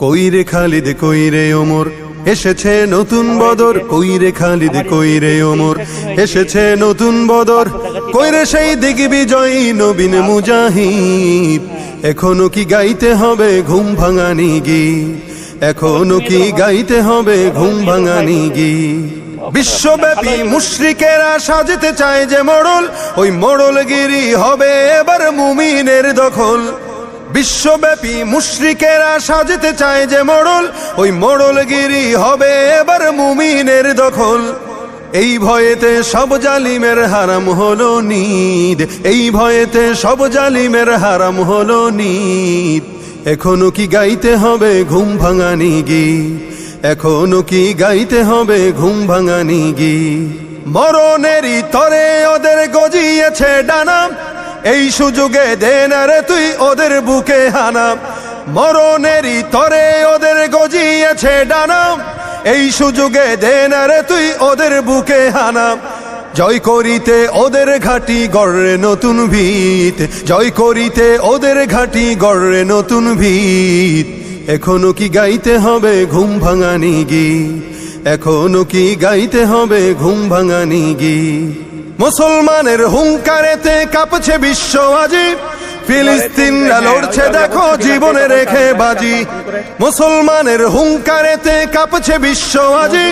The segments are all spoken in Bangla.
কইরে খালিদ কইরে ওমর এসেছে নতুন বদর, কইরে খালিদ কইরে ওমর এসেছে নতুন বদর, কইরে সেই দিগ্বিজয়ী নবীন মুজাহিদ। এখনো কি গাইতে হবে ঘুম ভাঙানি গীত, এখনো কি গাইতে হবে ঘুম ভাঙানি গীত। বিশ্বব্যাপী মুশরিকেরা সাজতে চায় যে মোড়ল, ওই মোড়লগিরি হবে এবার মুমিনের দখল। বিশ্বব্যাপী মুশরিকেরা সাজতে চায় যে মোড়ল, ওই মোড়লগিরি হবে এবার মুমিনের দখল। এই ভয়েতে সব জালিমের হারাম হলো নিদ, এই ভয়েতে সব জালিমের হারাম হলো নিদ। এখনো কি গাইতে হবে ঘুম ভাঙানি গীত, এখনো কি গাইতে হবে ঘুম ভাঙানি গীত। মরণেরই তরে ওদের গজিয়েছে ডানা, এই সুযোগে দে না রে তুই ওদের বুকে হানা। মরণেরই তরে ওদের গজিয়েছে ডানা, এই সুযোগে দে না রে তুই ওদের বুকে হানা। জয় করিতে ওদের ঘাটি গড়ে নতুন ভিত, জয় করিতে ওদের ঘাটি গড়ে নতুন ভিত। এখনো কি গাইতে হবে ঘুম ভাঙানি গীত, এখনো কি গাইতে হবে ঘুম ভাঙানি গীত। মুসলমানের হুঙ্কারেতে কাঁপছে বিশ্ব আজি, ফিলিস্তিনরা লড়ছে দেখো জীবনে রেখে বাজি। মুসলমানের হুঙ্কারেতে কাঁপছে বিশ্ব আজি,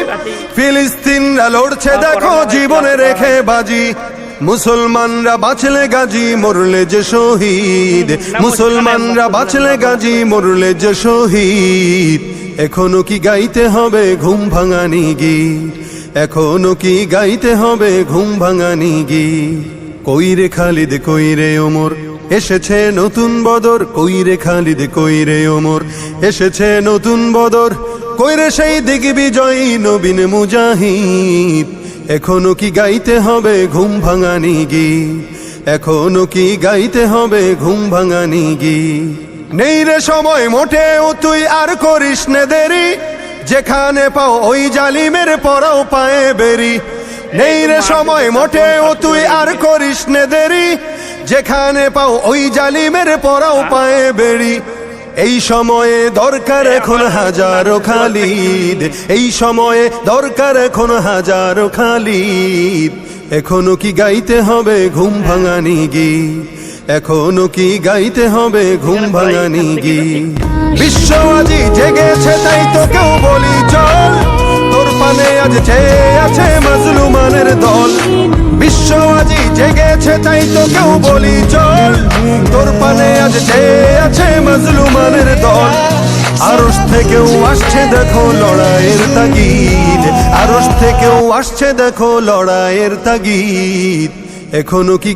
ফিলিস্তিনরা লড়ছে দেখো জীবনে রেখে বাজি। মুসলমানরা বাঁচলে গাজী মরলে যে শহীদ, মুসলমানরা বাঁচলে গাজী মরলে যে শহীদ। এখনো কি গাইতে হবে ঘুম ভাঙানি গীত, এখনো কি গাইতে হবে ঘুম ভাঙানি গীত। কইরে খালিদ কইরে ওমর এসেছে নতুন বদর, কইরে খালিদ কইরে ওমর এসেছে নতুন বদর, কইরে সেই দিগ্বিজয়ী নবীন মুজাহিদ। এখনো কি গাইতে হবে ঘুম ভাঙানি গীত, এখনো কি গাইতে হবে ঘুম ভাঙানি গীত। নেই রে সময় মোটেও তুই আর করিস নে দেরি, যেখানে পাও ওই জালিমের পরাও পায়ে বেরি। নেই রে সময় মোটেও তুই আর করিস নে দেরি, যেখানে পাও ওই জালিমের পরাও পায়ে বেরি। এই সময়ে দরকার এখন হাজারো খালিদ, এই সময়ে দরকার এখন হাজারো খালিদ। এখনো কি গাইতে হবে ঘুম ভাঙানি গীত, এখনো কি গাইতে হবে ঘুম ভাঙানি গীত। বিশ্ব আজি জেগেছে তাই তো কেউ বলি চল, তোর পানে আজ চেয়ে আছে মাজলুমানের দল। বিশ্ব আজি জেগেছে তাই তো কেউ বলি চল, তোর পানে আজ চেয়ে আছে মাজলুমানের দল। আরশ থেকেও আসছে দেখো লড়াইয়ের তাগিদ, আরশ থেকেও আসছে দেখো লড়াইয়ের তাগিদ। এখনো কি